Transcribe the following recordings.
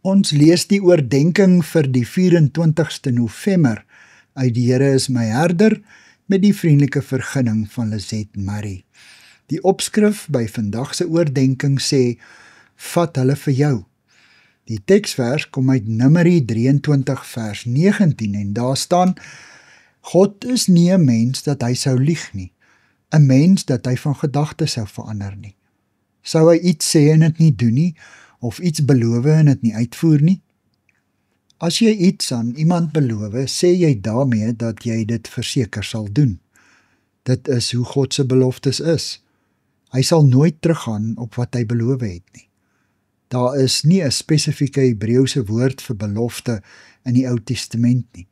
Ons lees die oordenking vir die 24ste November uit Die Here is my herder met die vriendelike vergunning van Lizette Murray. Die opskrif by vandag se oordenking sê, vat hulle vir jou. Die teksvers kom uit Numeri 23 vers 19 en daar staan, God is nie 'n mens dat hy sou lieg nie, 'n mens dat hy van gedagte sou verander nie. Sou hy iets sê en dit nie doen nie, of iets beloof en dit nie uitvoer nie? As jy iets aan iemand beloof, sê jy daarmee dat jy dit verseker sal doen. Dit is hoe God se beloftes is. Hy sal nooit teruggaan op wat hy beloof het nie. Daar is nie 'n spesifieke Hebreëse woord vir belofte in die Ou Testament nie.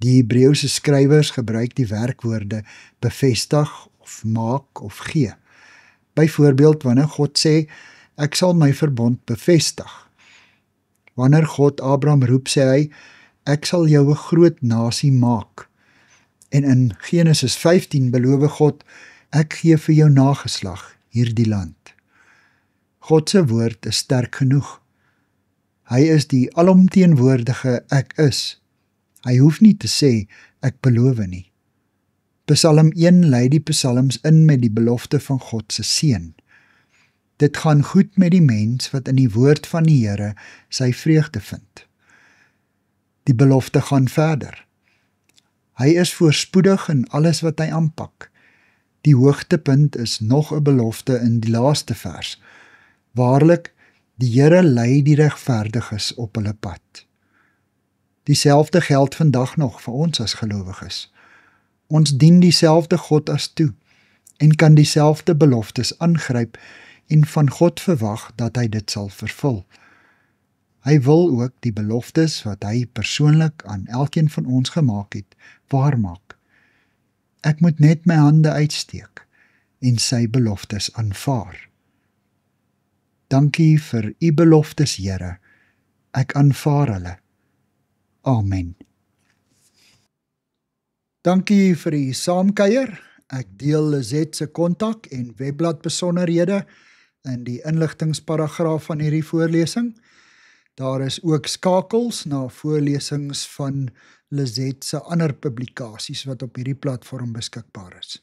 Die Hebreëse skrywers gebruik die werkwoorde bevestig of maak of gee. Byvoorbeeld wanneer God sê, ek sal my verbond bevestig. Wanneer God Abraham roep, sê hy, ek sal jou 'n groot nasie maak. En in Genesis 15 beloof God, ek gee vir jou nageslag hierdie land. God se woord is sterk genoeg. Hy is die alomteenwoordige ek is. Hy hoef nie te sê, ek beloof nie. Psalm 1 lei die psalms in met die belofte van God se seën. Dit gaan goed met die mens wat in die woord van die Here sy vreugde vind. Die belofte gaan verder. Hy is voorspoedig in alles wat hy aanpak. Die hoogtepunt is nog 'n belofte in die laaste vers. Waarlik, die Here lei die regverdiges op hulle pad. Dieselfde geld vandag nog vir ons as gelowiges. Ons dien dieselfde God as toe en kan dieselfde beloftes aangryp en van God verwag dat hy dit sal vervul. Hy wil ook die beloftes wat hy persoonlik aan elkeen van ons gemaak het, waarmaak. Ek moet net my hande uitsteek en sy beloftes aanvaar. Dankie vir u beloftes, Here. Ek aanvaar hulle. Amen. Dankie vir die saamkuier. Ek deel Lizette se kontak en webblad besonderhede in die inligtingsparagraaf van hierdie voorlesing. Daar is ook skakels na voorlesings van Lizette se ander publikasies wat op hierdie platform beskikbaar is.